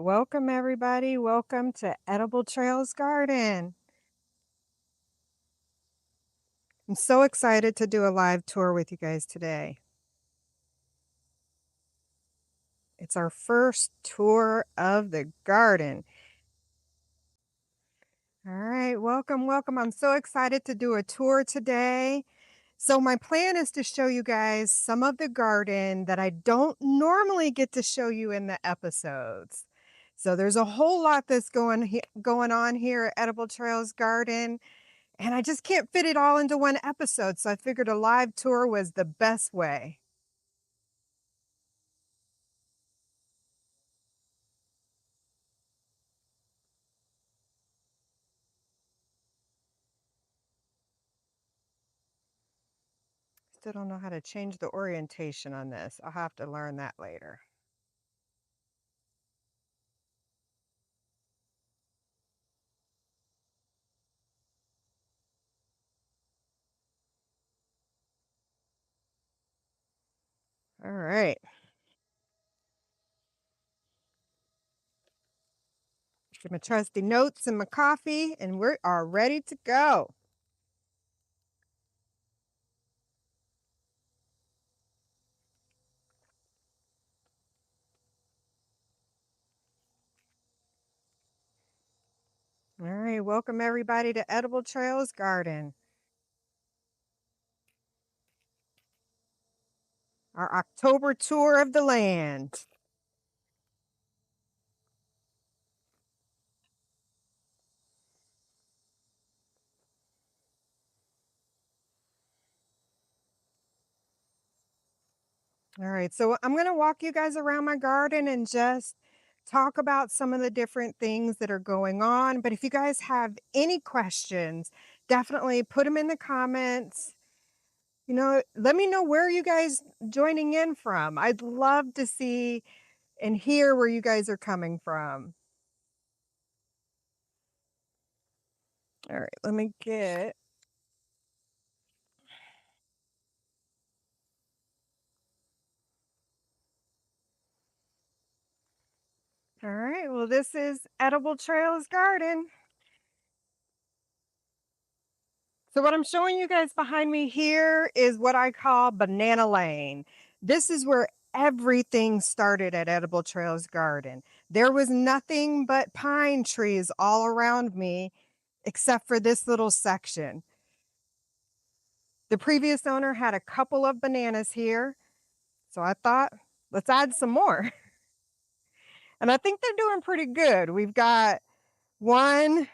welcome everybody. Welcome to Edible Trails Garden. I'm so excited to do a live tour with you guys today. It's our first tour of the garden. All right, welcome, welcome. I'm so excited to do a tour today. So my plan is to show you guys some of the garden that I don't normally get to show you in the episodes. So there's a whole lot that's going on here at Edible Trails Garden. And I just can't fit it all into one episode, so I figured a live tour was the best way. Still don't know how to change the orientation on this. I'll have to learn that later. All right. Get my trusty notes and my coffee, and we are ready to go. All right, welcome everybody to Edible Trails Garden. Our October tour of the land. All right, so I'm going to walk you guys around my garden and just talk about some of the different things that are going on. But if you guys have any questions, definitely put them in the comments. You know, let me know where you guys joining in from. I'd love to see and hear where you guys are coming from. All right, let me get. All right, well, this is Edible Trails Garden. So what I'm showing you guys behind me here is what I call Banana Lane. This is where everything started at Edible Trails Garden. There was nothing but pine trees all around me except for this little section. The previous owner had a couple of bananas here, so I thought, let's add some more. And I think they're doing pretty good. We've got one.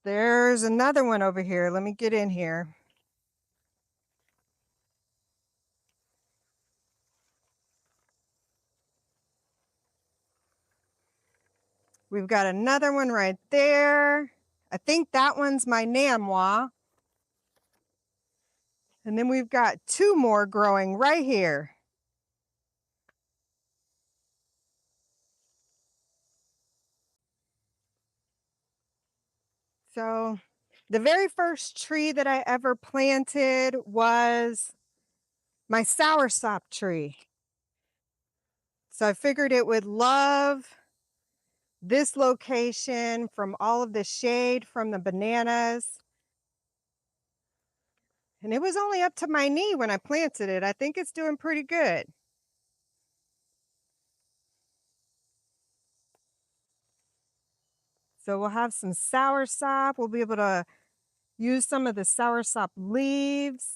There's another one over here. Let me get in here. We've got another one right there. I think that one's my Namwa. And then we've got two more growing right here. So the very first tree that I ever planted was my soursop tree. So I figured it would love this location from all of the shade from the bananas. And it was only up to my knee when I planted it. I think it's doing pretty good. So we'll have some soursop. We'll be able to use some of the soursop leaves.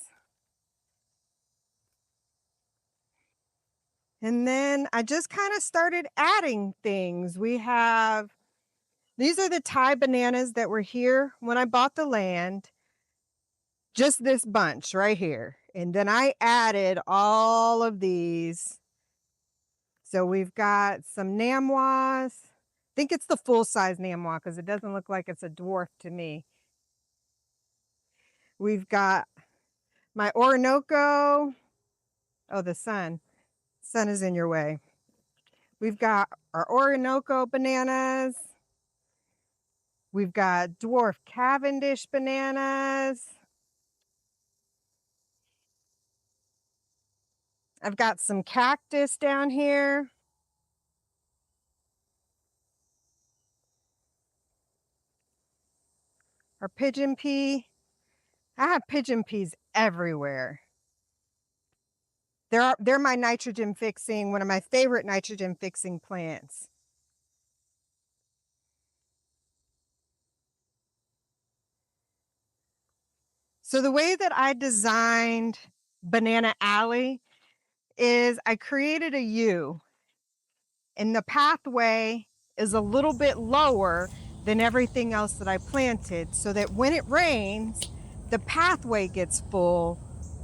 And then I just kind of started adding things. These are the Thai bananas that were here when I bought the land. Just this bunch right here. And then I added all of these. So we've got some Namwas. I think it's the full-size Namwa because it doesn't look like it's a dwarf to me. We've got my Orinoco. Oh, the sun. Sun is in your way. We've got our Orinoco bananas. We've got dwarf Cavendish bananas. I've got some cactus down here. or pigeon pea. I have pigeon peas everywhere. They're my nitrogen fixing, one of my favorite nitrogen fixing plants. So the way that I designed Banana Alley is I created a U, and the pathway is a little bit lower than everything else that I planted, so that when it rains, the pathway gets full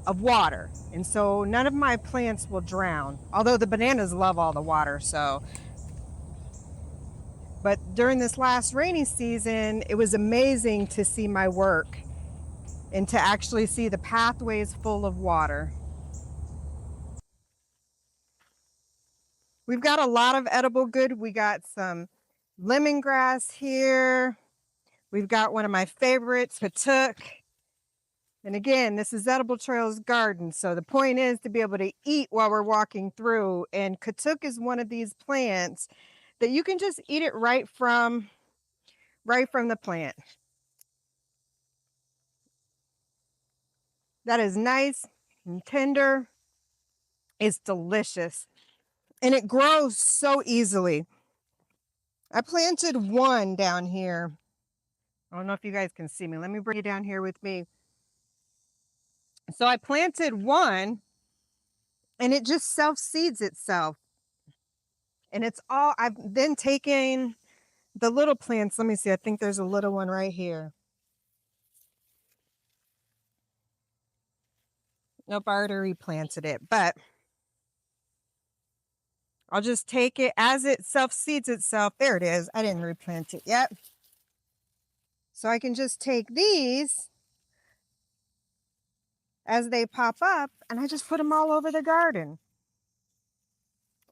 of water. And so none of my plants will drown, although the bananas love all the water. But during this last rainy season, it was amazing to see my work and to actually see the pathways full of water. We've got a lot of edible good. We got some lemongrass here. We've got one of my favorites, Patuk. And again, this is Edible Trails Garden. So the point is to be able to eat while we're walking through. And Katuk is one of these plants that you can just eat it right from the plant. That is nice and tender. It's delicious. And it grows so easily. I planted one down here. I don't know if you guys can see me. Let me bring you down here with me. So I planted one and it just self-seeds itself. And it's all, I've then taken the little plants. Let me see. I think there's a little one right here. Nope, I already replanted it, but I'll just take it as it self-seeds itself. There it is. I didn't replant it yet. So I can just take these as they pop up and I just put them all over the garden.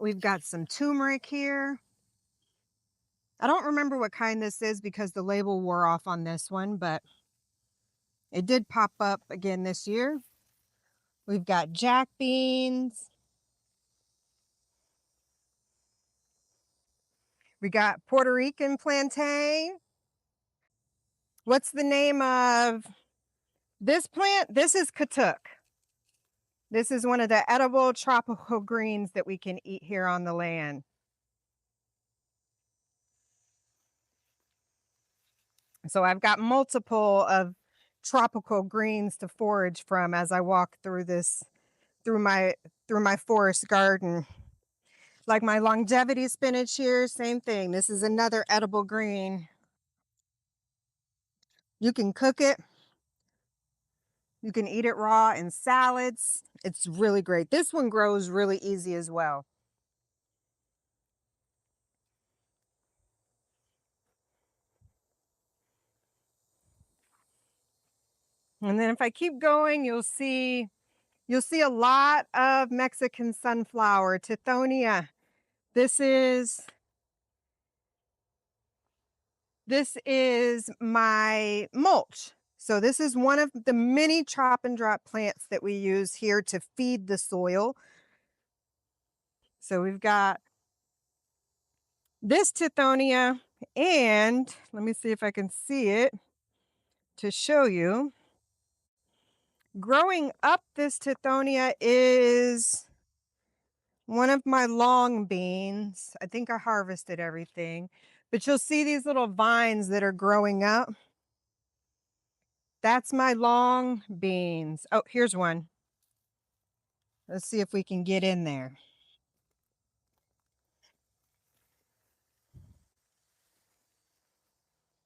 We've got some turmeric here. I don't remember what kind this is because the label wore off on this one, but it did pop up again this year. We've got jack beans. We got Puerto Rican plantain. What's the name of this plant? This is Katuk. This is one of the edible tropical greens that we can eat here on the land. So I've got multiple of tropical greens to forage from as I walk through my forest garden. Like my longevity spinach here, same thing. This is another edible green. You can cook it. You can eat it raw in salads. It's really great. This one grows really easy as well. And then if I keep going, you'll see a lot of Mexican sunflower, Tithonia. This is my mulch. So this is one of the many chop and drop plants that we use here to feed the soil. So we've got this Tithonia, and let me see if I can see it to show you. Growing up, this Tithonia is one of my long beans. I think I harvested everything, but you'll see these little vines that are growing up. That's my long beans. Oh, here's one. Let's see if we can get in there.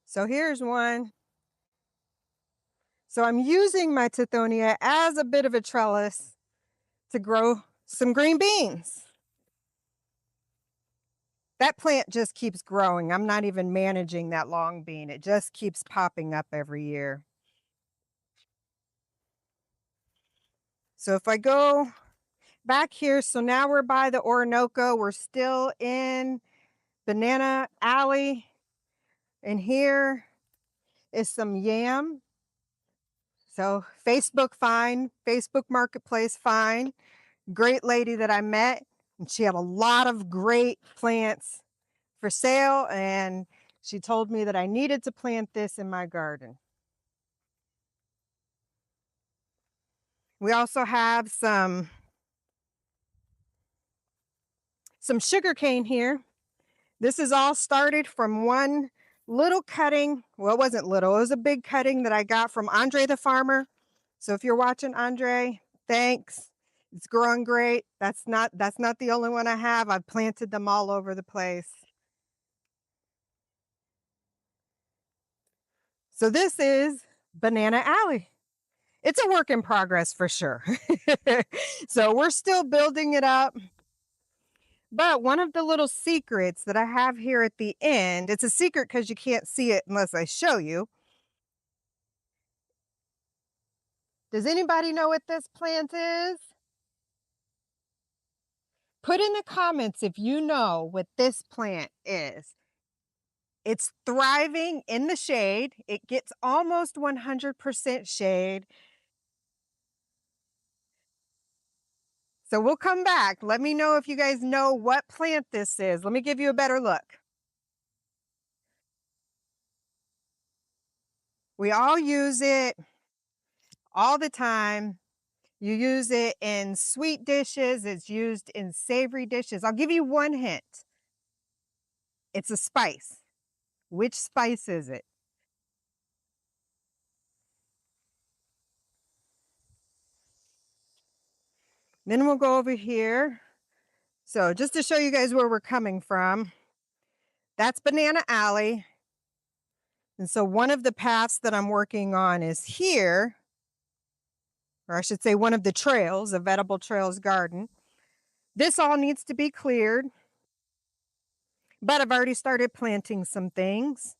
So here's one. So I'm using my Tithonia as a bit of a trellis to grow some green beans. That plant just keeps growing. I'm not even managing that long bean. It just keeps popping up every year. So if I go back here, so now we're by the Orinoco. We're still in Banana Alley. And here is some yam. So Facebook find, Facebook Marketplace find. Great lady that I met. And she had a lot of great plants for sale. And she told me that I needed to plant this in my garden. We also have some sugar cane here. This is all started from one little cutting. Well, it wasn't little, it was a big cutting that I got from Andre the farmer. So if you're watching, Andre, thanks. It's growing great. That's not the only one I have. I've planted them all over the place. So this is Banana Alley. It's a work in progress for sure. So we're still building it up. But one of the little secrets that I have here at the end, it's a secret because you can't see it unless I show you. Does anybody know what this plant is? Put in the comments if you know what this plant is. It's thriving in the shade. It gets almost 100% shade. So we'll come back. Let me know if you guys know what plant this is. Let me give you a better look. We all use it all the time. You use it in sweet dishes. It's used in savory dishes. I'll give you one hint. It's a spice. Which spice is it? Then we'll go over here. So just to show you guys where we're coming from, that's Banana Alley. And so one of the paths that I'm working on is here, or I should say one of the trails of Edible Trails Garden. This all needs to be cleared, but I've already started planting some things.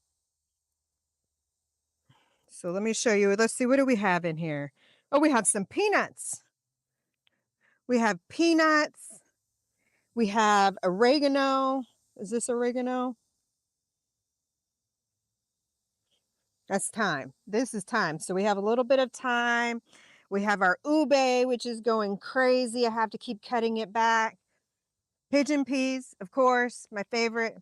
So let me show you. Let's see, what do we have in here? Oh, we have some peanuts. We have peanuts. We have oregano. Is this oregano? That's thyme. This is thyme. So we have a little bit of thyme. We have our ube, which is going crazy. I have to keep cutting it back. Pigeon peas, of course, my favorite.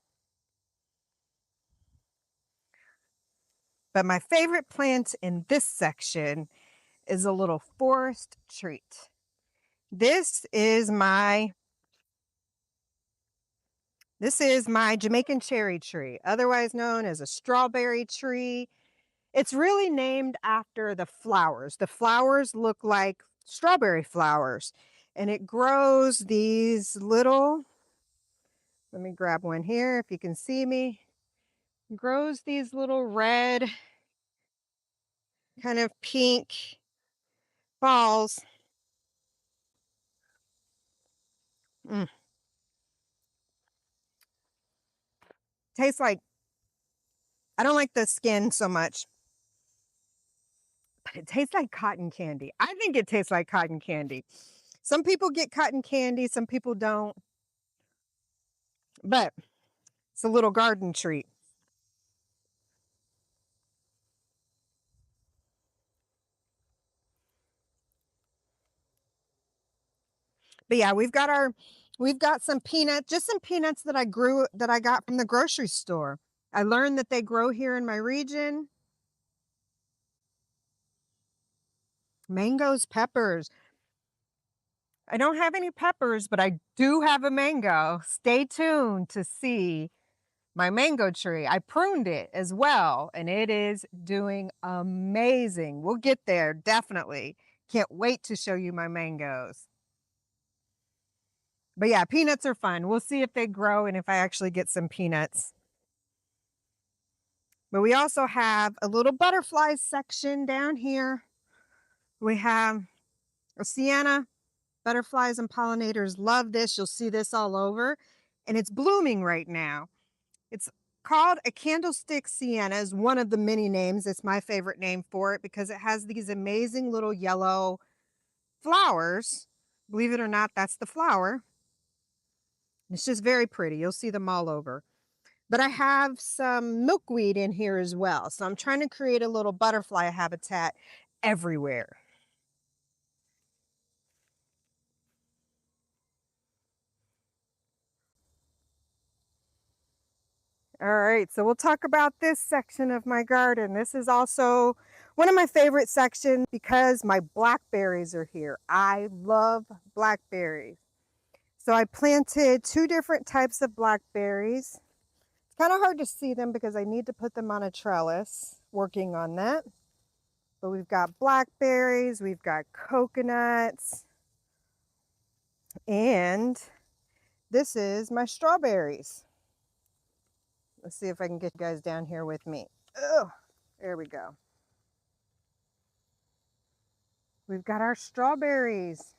But my favorite plant in this section is a little forest treat. This is my Jamaican cherry tree, otherwise known as a strawberry tree. It's really named after the flowers. The flowers look like strawberry flowers, and it grows these little, let me grab one here if you can see me. It grows these little red, kind of pink balls. Mm. Tastes like, I don't like the skin so much, but it tastes like cotton candy. I think it tastes like cotton candy. Some people get cotton candy, some people don't, but it's a little garden treat. But yeah, we've got some peanuts, just some peanuts that I got from the grocery store. I learned that they grow here in my region. Mangoes, peppers. I don't have any peppers, but I do have a mango. Stay tuned to see my mango tree. I pruned it as well, and it is doing amazing. We'll get there, definitely. Can't wait to show you my mangoes. But yeah, peanuts are fun. We'll see if they grow and if I actually get some peanuts. But we also have a little butterfly section down here. We have a sienna. Butterflies and pollinators love this. You'll see this all over. And it's blooming right now. It's called a candlestick sienna, is one of the many names. It's my favorite name for it because it has these amazing little yellow flowers. Believe it or not, that's the flower. It's just very pretty. You'll see them all over. But I have some milkweed in here as well. So I'm trying to create a little butterfly habitat everywhere. All right, so we'll talk about this section of my garden. This is also one of my favorite sections because my blackberries are here. I love blackberries. So I planted 2 different types of blackberries. It's kind of hard to see them because I need to put them on a trellis, working on that. But we've got blackberries, we've got coconuts, and this is my strawberries. Let's see if I can get you guys down here with me. Oh, there we go. We've got our strawberries.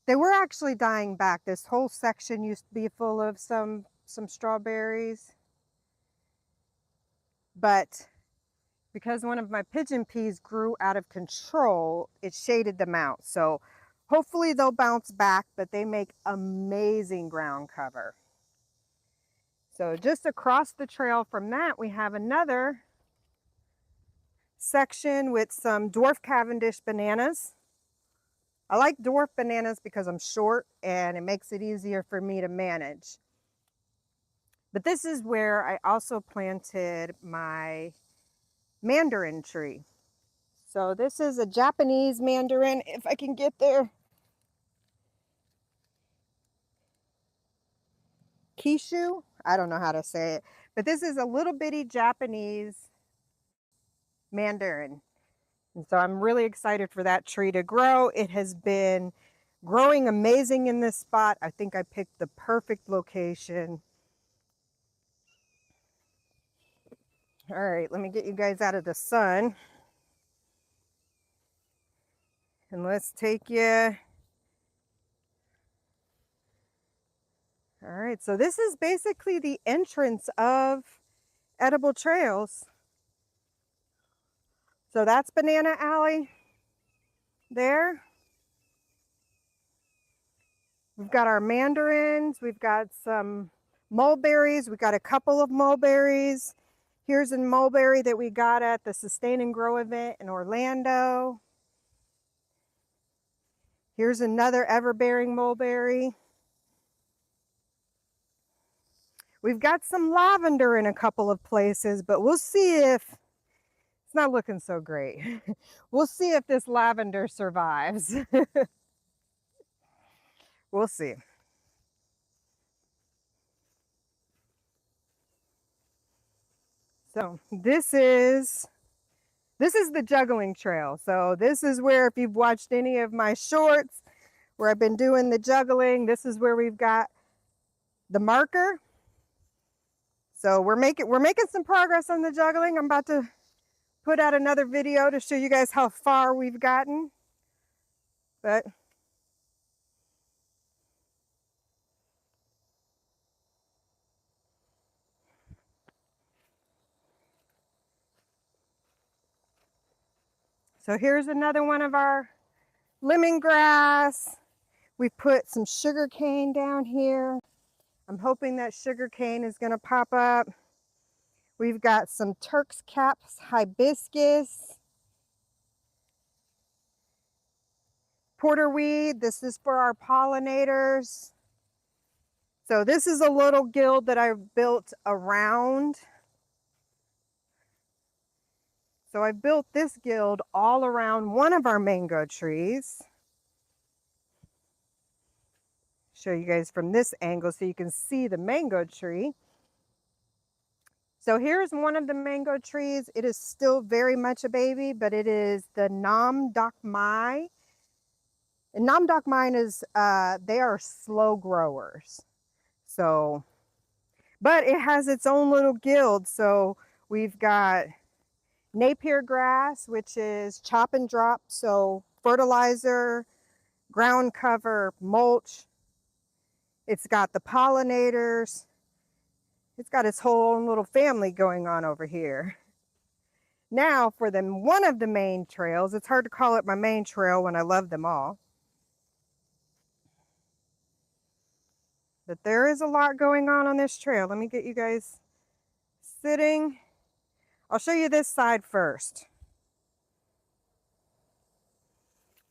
They were actually dying back. This whole section used to be full of some strawberries. But because one of my pigeon peas grew out of control, it shaded them out. So hopefully they'll bounce back, but they make amazing ground cover. So just across the trail from that, we have another section with some dwarf Cavendish bananas. I like dwarf bananas because I'm short and it makes it easier for me to manage. But this is where I also planted my mandarin tree. So this is a Japanese mandarin, if I can get there. Kishu, I don't know how to say it, but this is a little bitty Japanese mandarin. And so I'm really excited for that tree to grow. It has been growing amazing in this spot. I think I picked the perfect location. All right, let me get you guys out of the sun. And let's take you. All right, so this is basically the entrance of Edible Trails. So that's Banana Alley there. We've got our mandarins, we've got some mulberries, we've got a couple of mulberries. Here's a mulberry that we got at the Sustain and Grow event in Orlando. Here's another ever-bearing mulberry. We've got some lavender in a couple of places, but we'll see if it's not looking so great. We'll see if this lavender survives. We'll see. So this is the juggling trail. So this is where, if you've watched any of my shorts where I've been doing the juggling, this is where we've got the marker. So we're making some progress on the juggling. I'm about to put out another video to show you guys how far we've gotten. But so here's another one of our lemongrass. We put some sugar cane down here. I'm hoping that sugar cane is going to pop up. We've got some Turk's Caps hibiscus. Porterweed, this is for our pollinators. So this is a little guild that I built around. So I built this guild all around one of our mango trees. Show you guys from this angle so you can see the mango tree. So here's one of the mango trees. It is still very much a baby, but it is the Nam Dak Mai. And Nam Dak Mai is, they are slow growers. So, but it has its own little guild. So we've got Napier grass, which is chop and drop. So fertilizer, ground cover, mulch. It's got the pollinators. It's got its whole own little family going on over here. Now for one of the main trails, it's hard to call it my main trail when I love them all. But there is a lot going on this trail. Let me get you guys sitting. I'll show you this side first.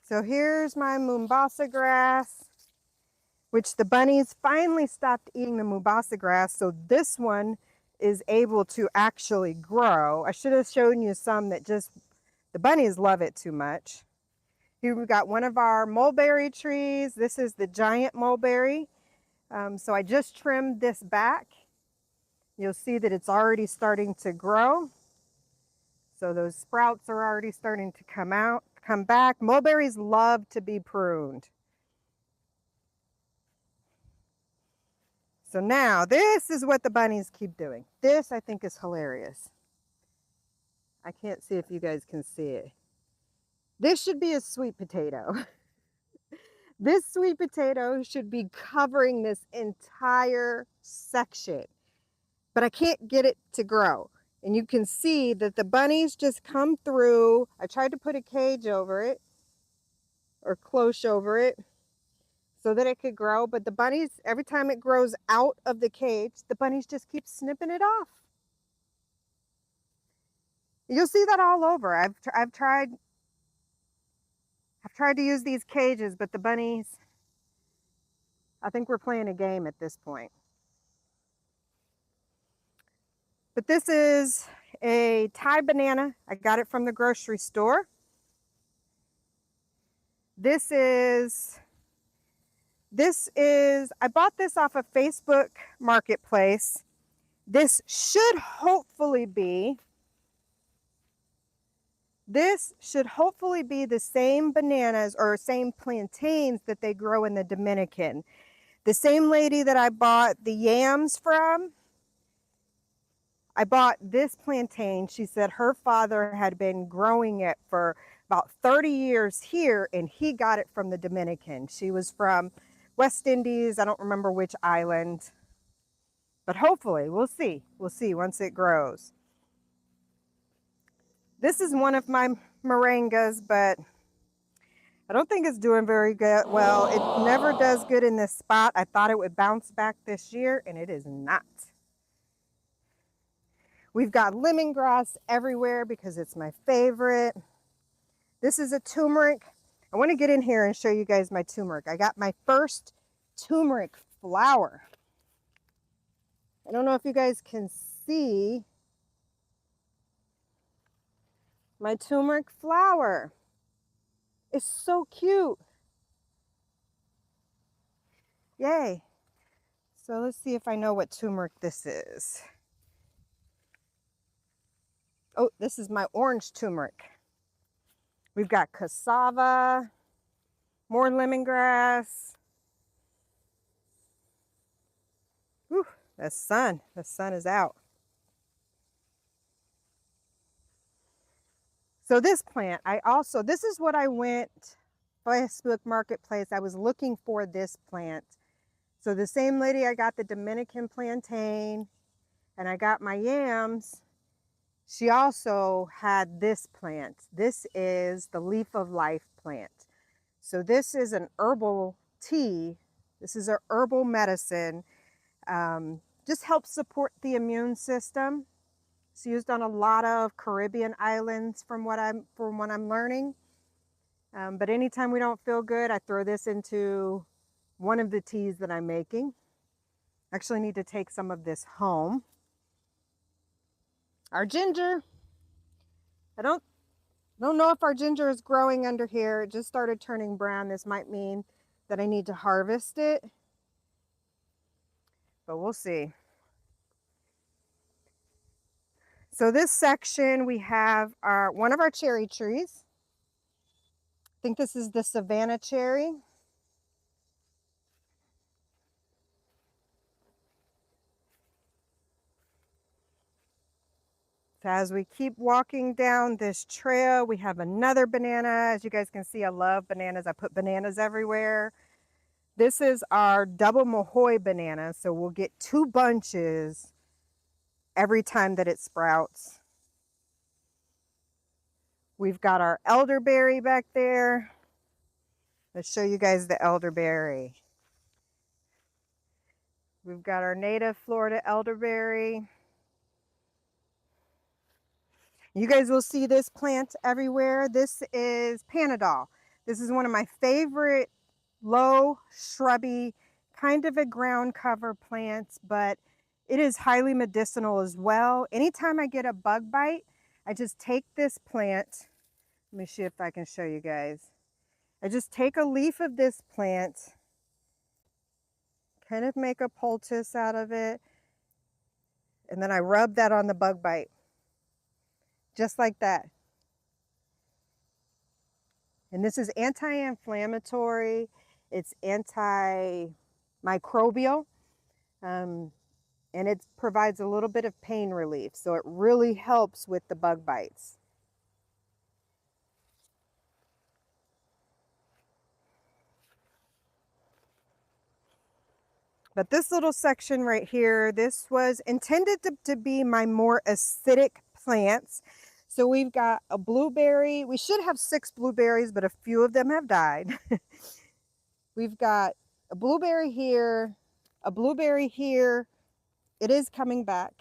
So here's my Mombasa grass, which the bunnies finally stopped eating the Mombasa grass. So this one is able to actually grow. I should have shown you some that just The bunnies love it too much. Here we've got one of our mulberry trees. This is the giant mulberry. So I just trimmed this back. You'll see that it's already starting to grow. So those sprouts are already starting to come back. Mulberries love to be pruned. So now this is what the bunnies keep doing. This I think is hilarious. I can't see if you guys can see it. This should be a sweet potato. This sweet potato should be covering this entire section, but I can't get it to grow. And you can see that the bunnies just come through. I tried to put a cage over it or cloche over it so that it could grow, but the bunnies, every time it grows out of the cage, the bunnies just keep snipping it off. You'll see that all over. I've tried to use these cages, but the bunnies, I think we're playing a game at this point. But this is a Thai banana. I got it from the grocery store. This is, I bought this off of Facebook Marketplace. This should hopefully be the same bananas or same plantains that they grow in the Dominican. The same lady that I bought the yams from, I bought this plantain. She said her father had been growing it for about 30 years here, and he got it from the Dominican. She was from West Indies. I don't remember which island, but hopefully we'll see. We'll see once it grows. This is one of my moringas, but I don't think it's doing very good. Well, it never does good in this spot. I thought it would bounce back this year, and it is not. We've got lemongrass everywhere because it's my favorite. This is a turmeric. I want to get in here and show you guys my turmeric. I got my first turmeric flower. I don't know if you guys can see my turmeric flower. It's so cute. Yay. So let's see if I know what turmeric this is. Oh, this is my orange turmeric. We've got cassava, more lemongrass. Whew, the sun is out. So this plant, this is what I went, Facebook Marketplace, I was looking for this plant. So the same lady I got the Dominican plantain and I got my yams, she also had this plant. This is the leaf of life plant. So this is an herbal tea. This is an herbal medicine. Just helps support the immune system. It's used on a lot of Caribbean islands from what I'm learning. But anytime we don't feel good, I throw this into one of the teas that I'm making. Actually need to take some of this home. Our ginger, I don't know if our ginger is growing under here. It just started turning brown. This might mean that I need to harvest it, but we'll see. So this section, we have one of our cherry trees. I think this is the Savannah cherry. So as we keep walking down this trail, we have another banana. As you guys can see, I love bananas. I put bananas everywhere. This is our double Mahoy banana. So we'll get 2 bunches every time that it sprouts. We've got our elderberry back there. Let's show you guys the elderberry. We've got our native Florida elderberry. You guys will see this plant everywhere. This is Panadol. This is one of my favorite low shrubby, kind of a ground cover plants, but it is highly medicinal as well. Anytime I get a bug bite, I just take this plant, Let me see if I can show you guys. I just take a leaf of this plant, kind of make a poultice out of it, and then I rub that on the bug bite, just like that. And this is anti-inflammatory, it's antimicrobial, and it provides a little bit of pain relief. So it really helps with the bug bites. But this little section right here, this was intended to be my more acidic plants. So we've got a blueberry. We should have 6 blueberries, but a few of them have died. We've got a blueberry here, a blueberry here. It is coming back,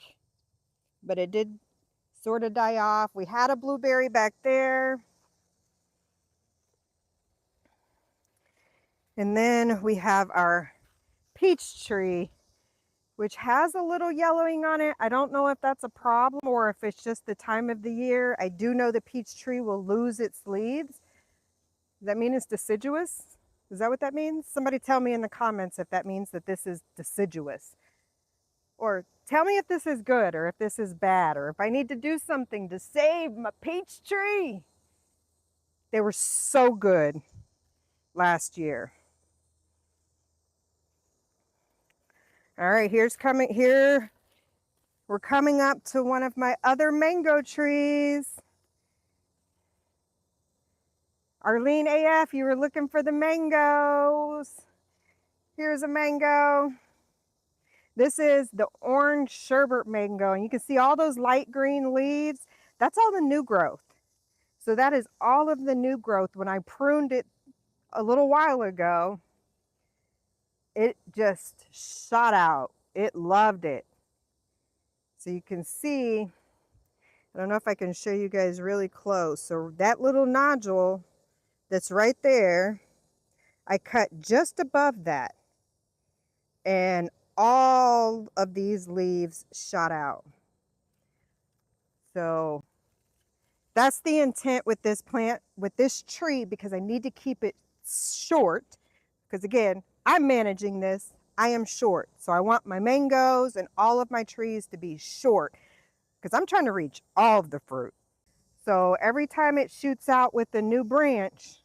but it did sort of die off. We had a blueberry back there. And then we have our peach tree, which has a little yellowing on it. I don't know if that's a problem or if it's just the time of the year. I do know the peach tree will lose its leaves. Does that mean it's deciduous? Is that what that means? Somebody tell me in the comments if that means that this is deciduous. Or tell me if this is good or if this is bad or if I need to do something to save my peach tree. They were so good last year. All right, here we're coming up to one of my other mango trees. Arlene AF, you were looking for the mangoes. Here's a mango. This is the orange sherbet mango, and you can see all those light green leaves. That's all the new growth. So that is all of the new growth. When I pruned it a little while ago, it just shot out. It loved it. So you can see, I don't know if I can show you guys really close. So that little nodule that's right there, I cut just above that. And all of these leaves shot out. So that's the intent with this plant, with this tree, because I need to keep it short. Because again, I'm managing this. I am short. So I want my mangoes and all of my trees to be short because I'm trying to reach all of the fruit. So every time it shoots out with a new branch,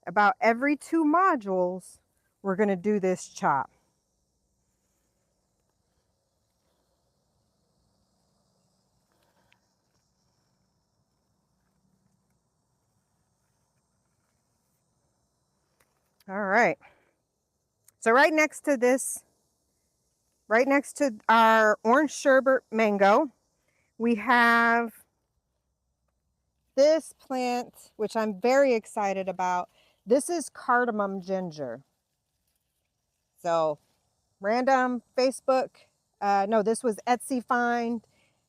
about every 2 modules, we're going to do this chop. All right. So right next to this, right next to our orange sherbet mango, we have this plant, which I'm very excited about. This is cardamom ginger. So random Facebook, no, this was Etsy find.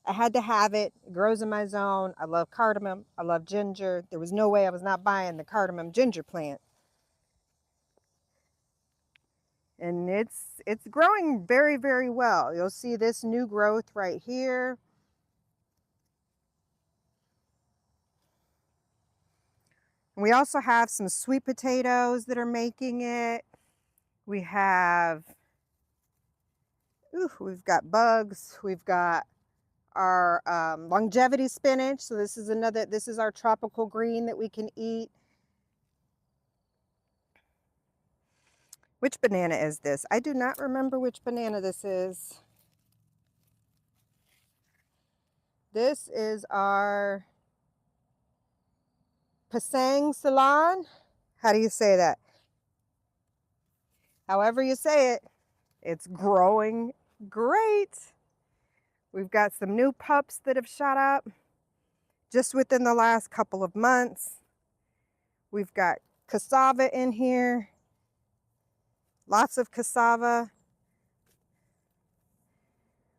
I had to have it. It grows in my zone. I love cardamom. I love ginger. There was no way I was not buying the cardamom ginger plant. And it's growing very, very well. You'll see this new growth right here. And we also have some sweet potatoes that are making it. We have, we've got bugs. We've got our longevity spinach. So this is our tropical green that we can eat. Which banana is this? I do not remember which banana this is. This is our Pisang Ceylon. How do you say that? However you say it, it's growing great. We've got some new pups that have shot up just within the last couple of months. We've got cassava in here. Lots of cassava.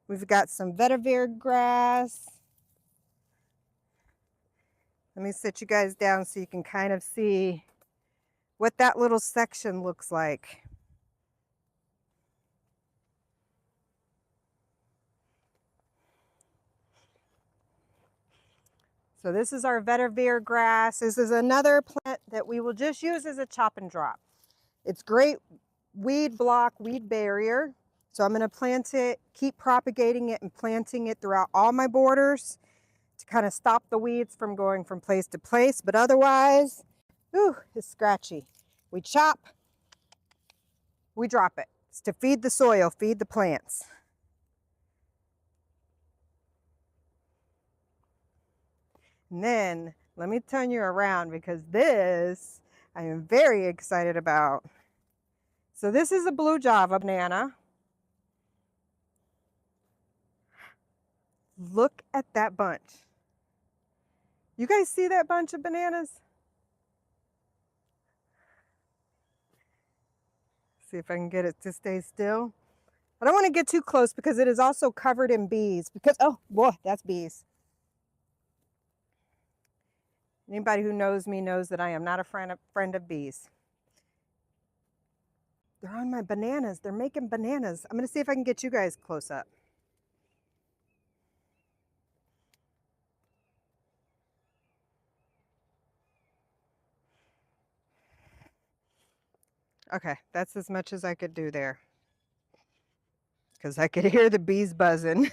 We've got some vetiver grass. Let me sit you guys down so you can kind of see what that little section looks like. So this is our vetiver grass. This is another plant that we will just use as a chop and drop. It's great weed block, weed barrier. So I'm going to plant it, keep propagating it and planting it throughout all my borders to kind of stop the weeds from going from place to place. But otherwise, ooh, it's scratchy. We chop, we drop it. It's to feed the soil, feed the plants. And then let me turn you around because this I am very excited about. So this is a blue java banana. Look at that bunch. You guys see that bunch of bananas? See if I can get it to stay still. I don't want to get too close because it is also covered in bees. Because, oh, boy, that's bees. Anybody who knows me knows that I am not a friend of bees. They're on my bananas. They're making bananas. I'm going to see if I can get you guys close up. Okay, that's as much as I could do there. Because I could hear the bees buzzing.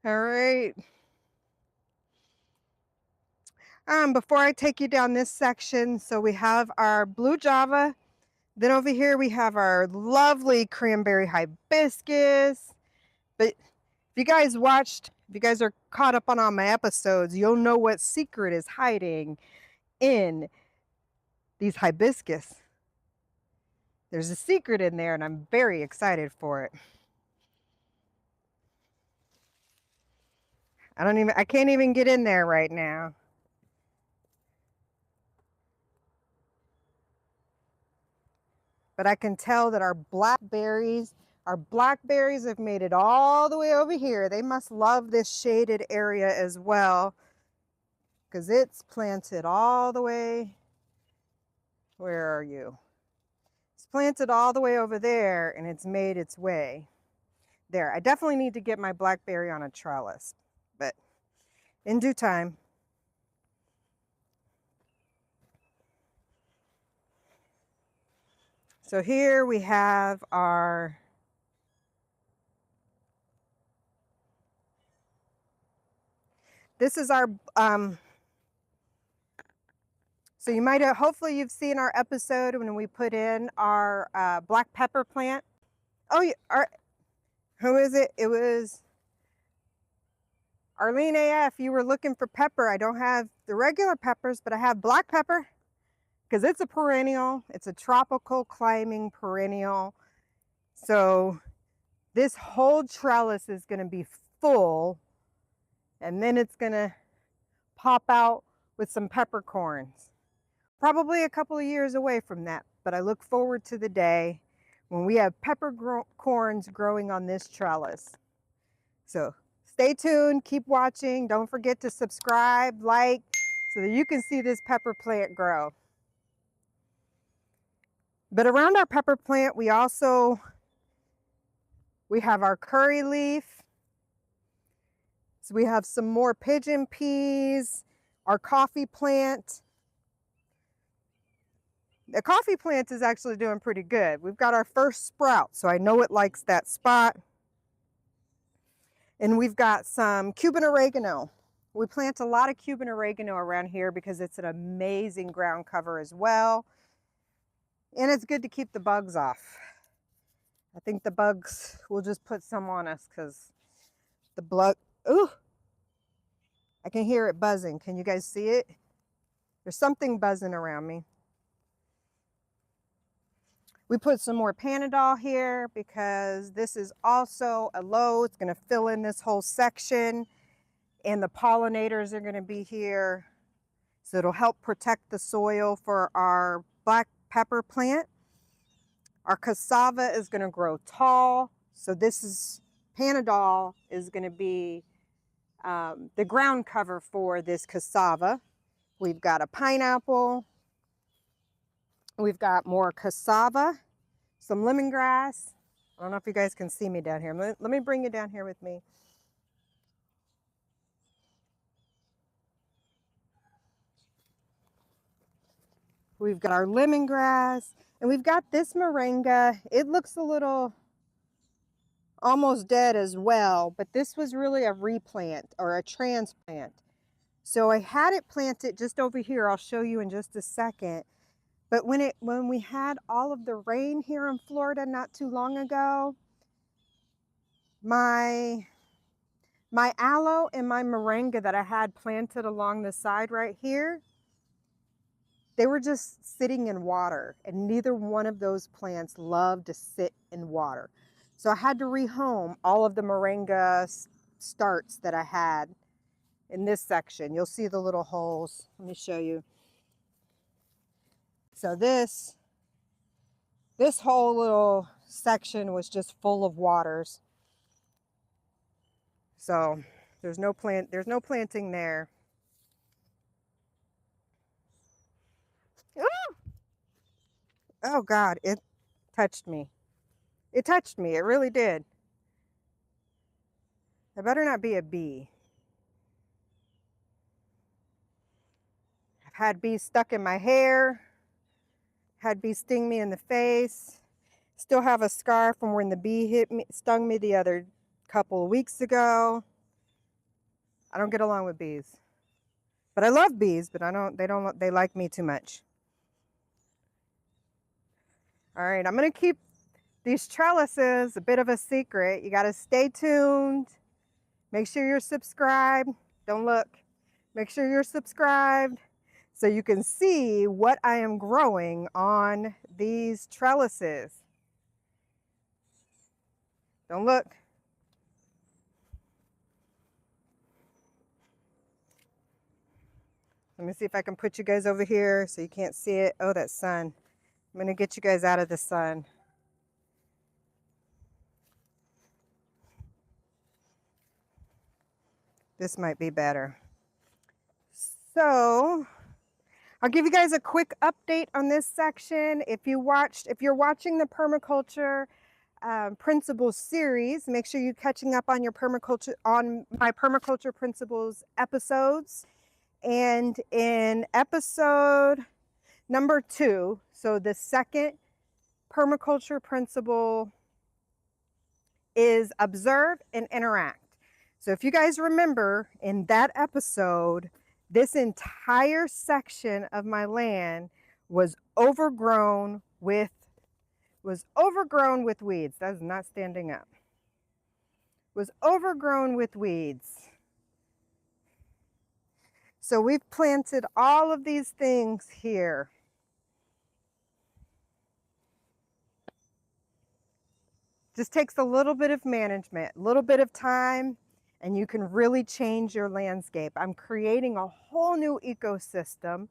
All right. Before I take you down this section, so we have our blue java. Then over here we have our lovely cranberry hibiscus. But if you guys are caught up on all my episodes, you'll know what secret is hiding in these hibiscus. There's a secret in there and I'm very excited for it. I can't even get in there right now. But I can tell that our blackberries have made it all the way over here. They must love this shaded area as well because it's planted all the way. Where are you? It's planted all the way over there and it's made its way there. I definitely need to get my blackberry on a trellis, but in due time. So here we have our this is our so you might have, hopefully you've seen our episode when we put in our black pepper plant. Oh, who is it? It was Arlene AF. You were looking for pepper. I don't have the regular peppers, but I have black pepper because it's a perennial. It's a tropical climbing perennial. So this whole trellis is going to be full and then it's going to pop out with some peppercorns. Probably a couple of years away from that, but I look forward to the day when we have peppercorns growing on this trellis. So stay tuned, keep watching. Don't forget to subscribe, like, so that you can see this pepper plant grow. But around our pepper plant, we have our curry leaf. So we have some more pigeon peas, our coffee plant. The coffee plant is actually doing pretty good. We've got our first sprout, so I know it likes that spot. And we've got some Cuban oregano. We plant a lot of Cuban oregano around here because it's an amazing ground cover as well. And it's good to keep the bugs off. I think the bugs, we'll just put some on us because the blood, ooh, I can hear it buzzing. Can you guys see it? There's something buzzing around me. We put some more Panadol here because this is also a low. It's going to fill in this whole section and the pollinators are going to be here. So it'll help protect the soil for our black pepper plant. Our cassava is going to grow tall. So Panadol is going to be the ground cover for this cassava. We've got a pineapple. We've got more cassava, some lemongrass. I don't know if you guys can see me down here. Let me bring you down here with me. We've got our lemongrass, and we've got this moringa. It looks a little almost dead as well, but this was really a replant or a transplant. So I had it planted just over here. I'll show you in just a second. But when we had all of the rain here in Florida not too long ago, my aloe and my moringa that I had planted along the side right here, they were just sitting in water, and neither one of those plants love to sit in water. So I had to rehome all of the moringa starts that I had in this section. You'll see the little holes. Let me show you. So this whole little section was just full of waters. So there's no planting there. Oh God, it touched me. It touched me, it really did. There better not be a bee. I've had bees stuck in my hair, had bees sting me in the face. Still have a scar from when the bee stung me the other couple of weeks ago. I don't get along with bees. But I love bees, but they like me too much. All right, I'm gonna keep these trellises a bit of a secret. You gotta stay tuned. Make sure you're subscribed. Don't look. Make sure you're subscribed so you can see what I am growing on these trellises. Don't look. Let me see if I can put you guys over here so you can't see it. Oh, that sun. I'm gonna get you guys out of the sun. This might be better. So I'll give you guys a quick update on this section. If you're watching the permaculture principles series, make sure you're catching up on my permaculture principles episodes. And in episode number 2, so the second permaculture principle is observe and interact. So if you guys remember in that episode, this entire section of my land was overgrown with weeds. That is not standing up. Was overgrown with weeds. So we've planted all of these things here. Just takes a little bit of management, a little bit of time, and you can really change your landscape. I'm creating a whole new ecosystem.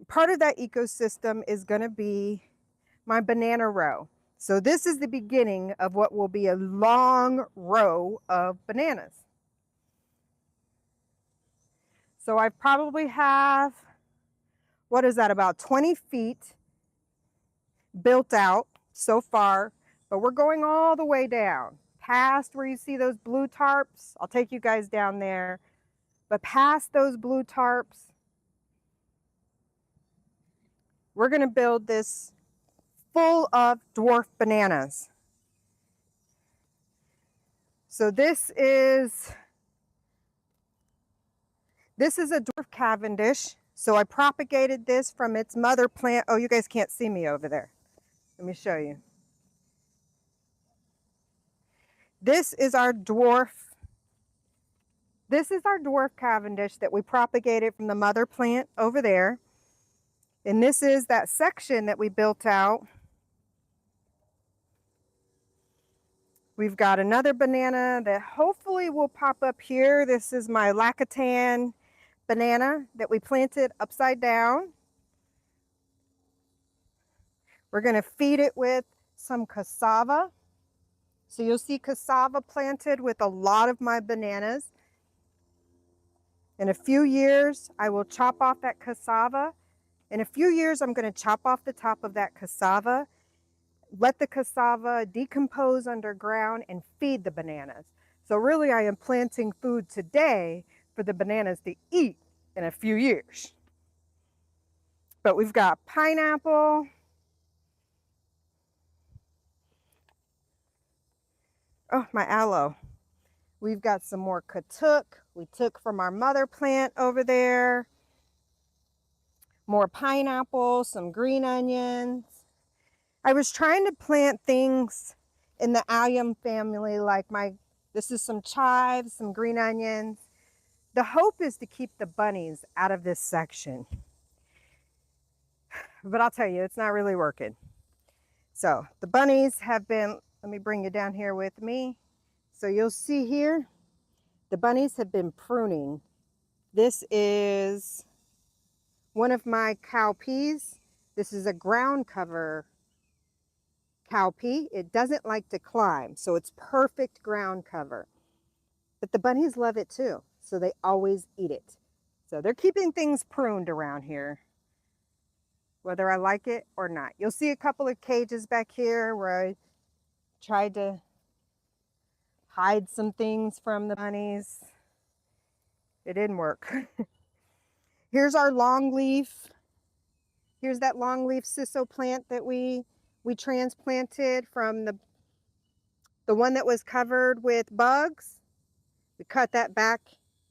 Part of that ecosystem is going to be my banana row. So this is the beginning of what will be a long row of bananas. So I probably have, what is that, about 20 feet built out so far, but we're going all the way down. Past where you see those blue tarps, I'll take you guys down there, but past those blue tarps, we're gonna build this full of dwarf bananas. So this is a dwarf Cavendish. So I propagated this from its mother plant. Oh, you guys can't see me over there. Let me show you. This is our dwarf Cavendish that we propagated from the mother plant over there. And this is that section that we built out. We've got another banana that hopefully will pop up here. This is my Lacatan banana that we planted upside down. We're going to feed it with some cassava. So you'll see cassava planted with a lot of my bananas. In a few years, I will chop off that cassava. In a few years, I'm going to chop off the top of that cassava, let the cassava decompose underground, and feed the bananas. So really, I am planting food today for the bananas to eat in a few years. But we've got pineapple. Oh, my aloe. We've got some more katuk. We took from our mother plant over there. More pineapple, some green onions. I was trying to plant things in the allium family, like this is some chives, some green onions. The hope is to keep the bunnies out of this section. But I'll tell you, it's not really working. So the bunnies have been, let me bring you down here with me. So you'll see here, the bunnies have been pruning. This is one of my cowpeas. This is a ground cover cowpea. It doesn't like to climb, so it's perfect ground cover. But the bunnies love it too, so they always eat it. So they're keeping things pruned around here, whether I like it or not. You'll see a couple of cages back here where I tried to hide some things from the bunnies. It didn't work. Here's our longleaf. Here's that longleaf siso plant that we transplanted from the one that was covered with bugs. We cut that back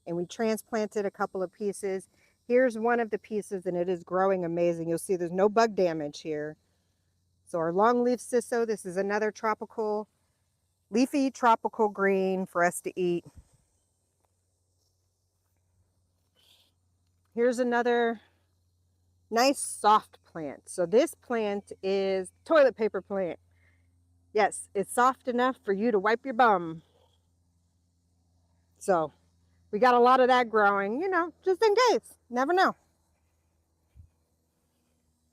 and we transplanted a couple of pieces. Here's one of the pieces and it is growing amazing. You'll see there's no bug damage here. So our longleaf siso, this is another tropical, leafy tropical green for us to eat. Here's another nice soft plant. So this plant is toilet paper plant. Yes, it's soft enough for you to wipe your bum. So we got a lot of that growing, you know, just in case. Never know.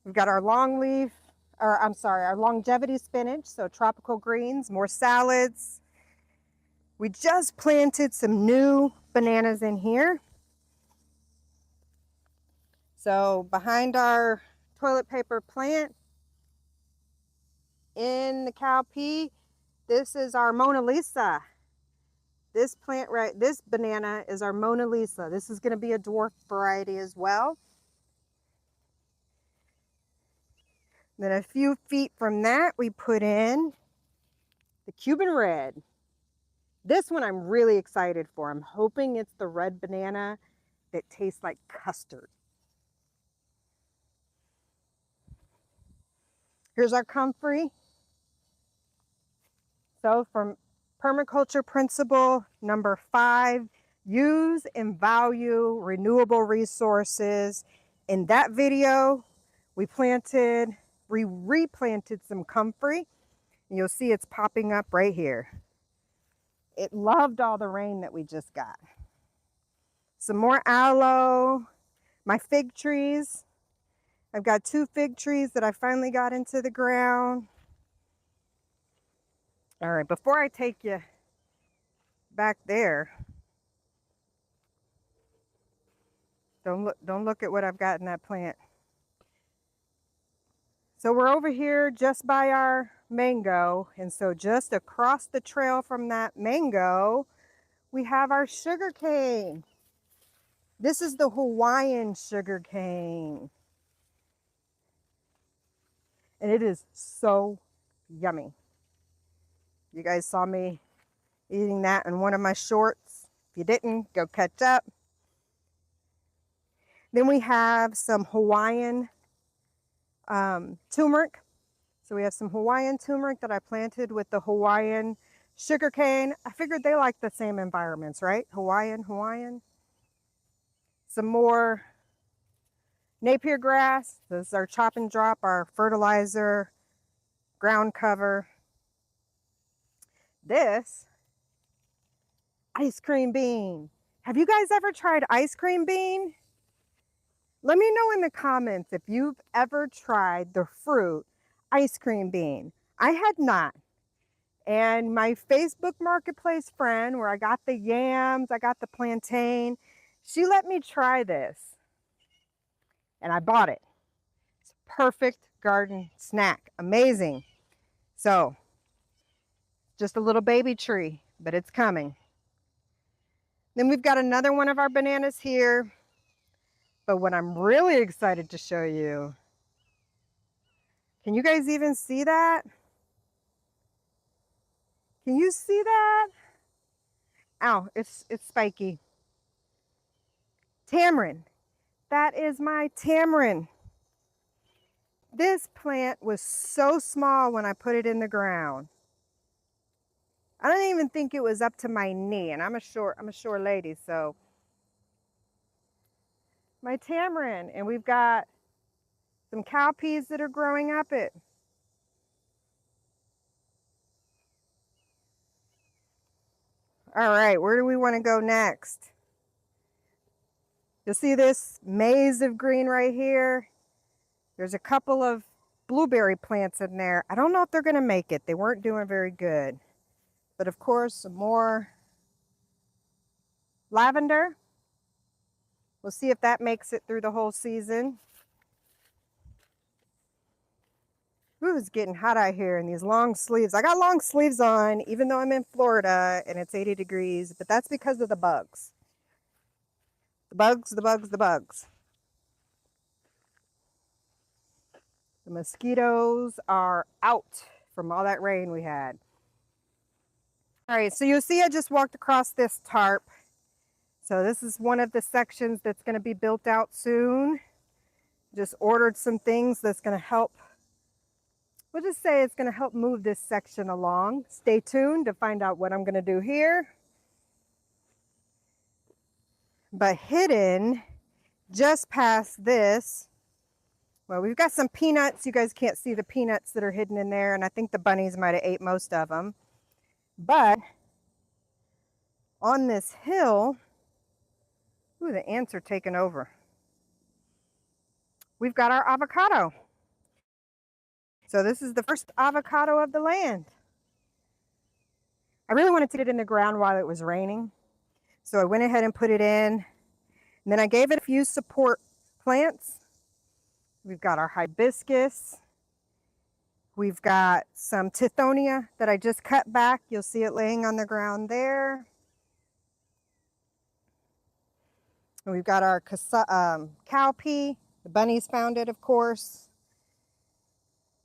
We've got our longleaf, or I'm sorry, our longevity spinach, so tropical greens, more salads. We just planted some new bananas in here. So behind our toilet paper plant in the cowpea, this is our Mona Lisa. This plant this banana is our Mona Lisa. This is going to be a dwarf variety as well. Then a few feet from that, we put in the Cuban red. This one I'm really excited for. I'm hoping it's the red banana that tastes like custard. Here's our comfrey. So from permaculture principle number 5, use and value renewable resources. In that video, we replanted some comfrey. And you'll see it's popping up right here. It loved all the rain that we just got. Some more aloe, my fig trees. I've got 2 fig trees that I finally got into the ground. All right, before I take you back there, don't look at what I've got in that plant. So we're over here just by our mango, and so just across the trail from that mango, we have our sugar cane. This is the Hawaiian sugar cane. And it is so yummy. You guys saw me eating that in one of my shorts. If you didn't, go catch up. Then we have some Hawaiian turmeric. So we have some Hawaiian turmeric that I planted with the Hawaiian sugarcane. I figured they like the same environments, right? Hawaiian. Some more Napier grass. This is our chop and drop, our fertilizer, ground cover. This ice cream bean. Have you guys ever tried ice cream bean? Let me know in the comments if you've ever tried the fruit ice cream bean. I had not. And my Facebook Marketplace friend, where I got the yams, I got the plantain, she let me try this. And I bought it. It's a perfect garden snack. Amazing. So, just a little baby tree, but it's coming. Then we've got another one of our bananas here. But what I'm really excited to show you, can you guys even see that? Can you see that? Ow, it's spiky. Tamarind. That is my tamarind. This plant was so small when I put it in the ground. I don't even think it was up to my knee, and I'm a short lady, so my tamarind, and we've got some cowpeas that are growing up it. All right, where do we want to go next? You'll see this maze of green right here. There's a couple of blueberry plants in there. I don't know if they're going to make it. They weren't doing very good. But of course, some more lavender. We'll see if that makes it through the whole season. Ooh, it's getting hot out here in these long sleeves. I got long sleeves on, even though I'm in Florida and it's 80 degrees, but that's because of the bugs. The bugs, the bugs, the bugs. The mosquitoes are out from all that rain we had. All right, so you'll see I just walked across this tarp. So this is one of the sections that's going to be built out soon. Just ordered some things that's going to help. We'll just say it's going to help move this section along. Stay tuned to find out what I'm going to do here. But hidden just past this, well, we've got some peanuts. You guys can't see the peanuts that are hidden in there, and I think the bunnies might have ate most of them. But on this hill, ooh, the ants are taking over. We've got our avocado. So this is the first avocado of the land. I really wanted to get it in the ground while it was raining. So I went ahead and put it in. And then I gave it a few support plants. We've got our hibiscus. We've got some tithonia that I just cut back. You'll see it laying on the ground there. And we've got our cowpea. The bunnies found it, of course.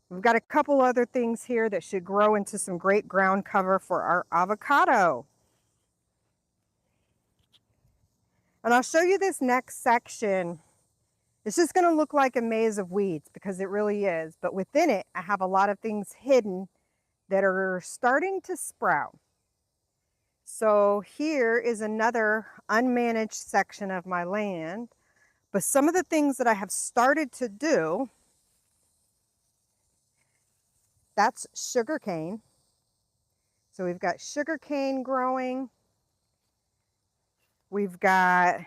We've got a couple other things here that should grow into some great ground cover for our avocado. And I'll show you this next section. It's just going to look like a maze of weeds because it really is. But within it, I have a lot of things hidden that are starting to sprout. So here is another unmanaged section of my land. But some of the things that I have started to do, that's sugarcane. So we've got sugarcane growing. We've got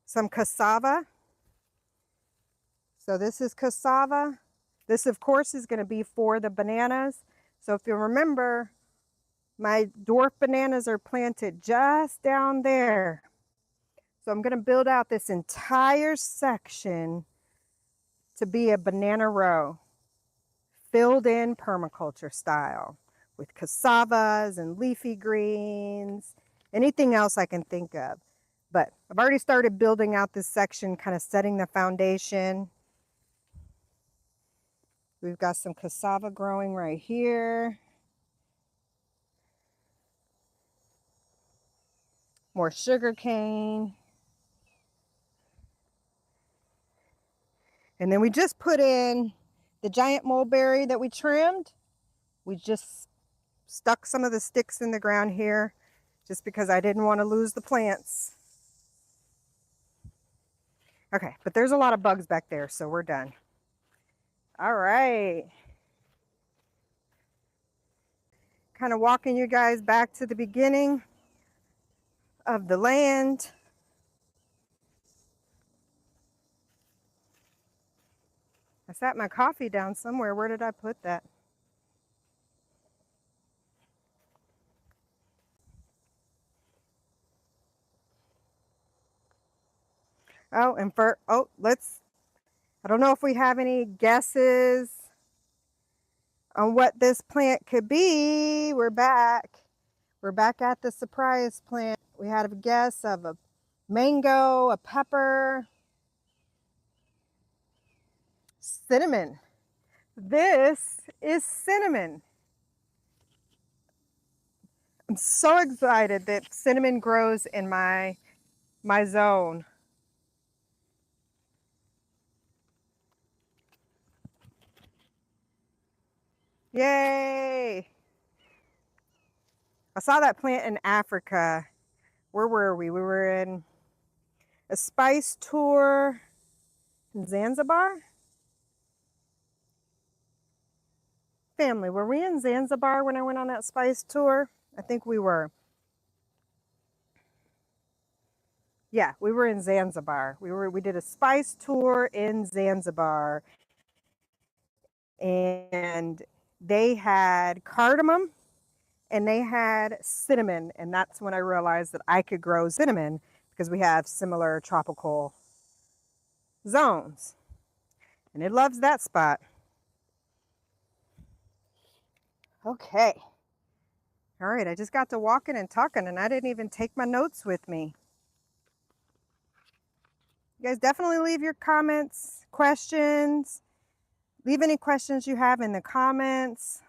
some cassava. So this is cassava. This, of course, is going to be for the bananas. So if you remember, my dwarf bananas are planted just down there. So I'm going to build out this entire section to be a banana row, filled in permaculture style, with cassavas and leafy greens, anything else I can think of. But I've already started building out this section, kind of setting the foundation. We've got some cassava growing right here. More sugar cane. And then we just put in the giant mulberry that we trimmed. We just stuck some of the sticks in the ground here just because I didn't want to lose the plants. Okay, but there's a lot of bugs back there, so we're done. All right. Kind of walking you guys back to the beginning of the land. I sat my coffee down somewhere. Where did I put that? Oh, and I don't know if we have any guesses on what this plant could be. We're back. We're back at the surprise plant. We had a guess of a mango, a pepper, cinnamon. This is cinnamon. I'm so excited that cinnamon grows in my zone. Yay! I saw that plant in Africa. Where were we? We were in a spice tour in Zanzibar. Family, were we in Zanzibar when I went on that spice tour? I think we were. Yeah, we were in Zanzibar. We did a spice tour in Zanzibar, and they had cardamom and they had cinnamon, and that's when I realized that I could grow cinnamon because we have similar tropical zones, and it loves that spot. Okay. All right, I just got to walking and talking, and I didn't even take my notes with me. You guys definitely leave your comments, questions. Leave any questions you have in the comments.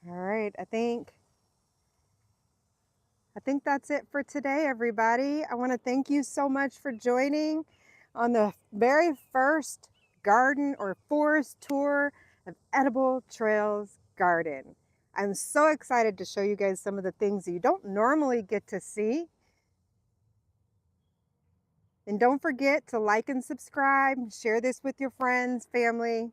All right, I think that's it for today, everybody. I want to thank you so much for joining on the very first garden or forest tour of Edible Trails Garden. I'm so excited to show you guys some of the things that you don't normally get to see. And don't forget to like and subscribe, share this with your friends, family.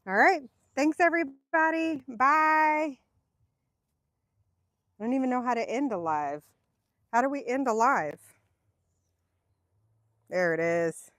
All right. Thanks, everybody. Bye. I don't even know how to end a live. How do we end a live? There it is.